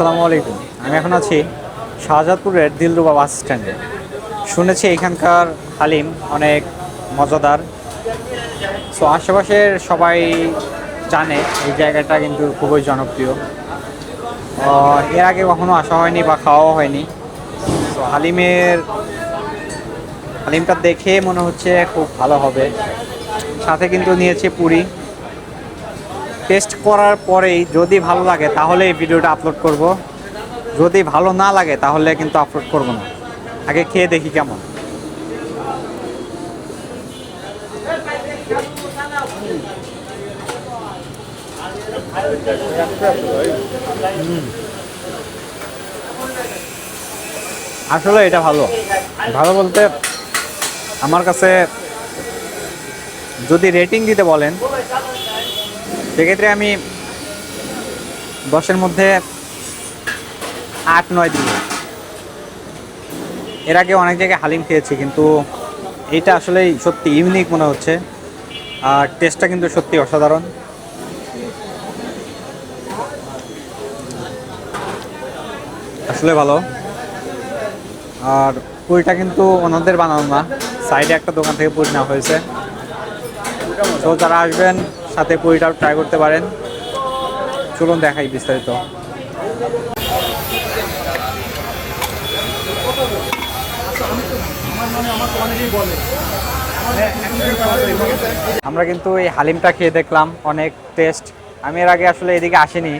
আসসালামু আলাইকুম। আমি এখন আছি শাহজাদপুরের দিলরুবা বাস স্ট্যান্ডে। শুনেছি এখানকার হালিম অনেক মজাদার। সো আশেপাশের সবাই জানে এই জায়গাটা কিন্তু খুবই জনপ্রিয়। এর আগে কখনো আসা হয়নি বা খাওয়াও হয়নি। তো হালিমটা দেখে মনে হচ্ছে খুব ভালো হবে। সাথে কিন্তু নিয়েছি পুরি। টেস্ট করার পরেই যদি ভালো লাগে তাহলে এই ভিডিওটা আপলোড করব, যদি ভালো না লাগে তাহলে কিন্তু আপলোড করব না। আগে খেয়ে দেখি কেমন। আসলে এটা ভালো ভালো বলতে আমার কাছে যদি রেটিং দিতে বলেন সেক্ষেত্রে আমি 10-এর মধ্যে 8-9 দিব। এর আগে অনেক জায়গায় হালিম খেয়েছি কিন্তু এটা আসলেই সত্যি ইউনিক মনে হচ্ছে। আর টেস্টটা কিন্তু সত্যি অসাধারণ। আসলে ভালো। আর পুরিটা কিন্তু ওনাদের বানানো না, সাইডে একটা দোকান থেকে পুরি নেওয়া হয়েছে। তো যারা আসবেন সাথে পুরিটাও ট্রাই করতে পারেন। চলুন দেখাই বিস্তারিত। আমরা কিন্তু এই হালিমটা খেয়ে দেখলাম, অনেক টেস্ট। আমি এর আগে আসলে এদিকে আসিনি।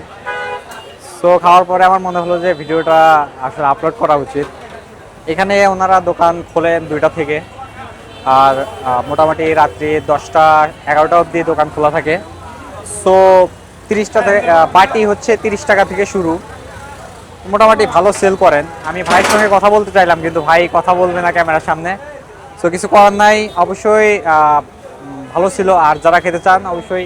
সো খাওয়ার পরে আমার মনে হলো যে ভিডিওটা আসলে আপলোড করা উচিত। এখানে ওনারা দোকান খোলেন 2টা থেকে, আর মোটামুটি রাত্রি 10টা-11টা অবধি দোকান খোলা থাকে। সো 30টা থেকে বাটি হচ্ছে 30 টাকা থেকে শুরু। মোটামুটি ভালো সেল করেন। আমি ভাইয়ের সঙ্গে কথা বলতে চাইলাম কিন্তু ভাই কথা বলবে না ক্যামেরার সামনে। সো কিছু করার নাই। অবশ্যই ভালো ছিল। আর যারা খেতে চান অবশ্যই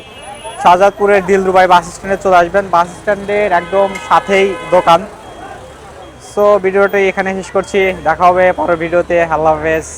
শাহজাদপুরের দিলরুবাই বাস স্ট্যান্ডে চলে আসবেন। বাস স্ট্যান্ডের একদম সাথেই দোকান। সো ভিডিওটি এখানে শেষ করছি। দেখা হবে পরের ভিডিওতে। আল্লাহ হাফেজ।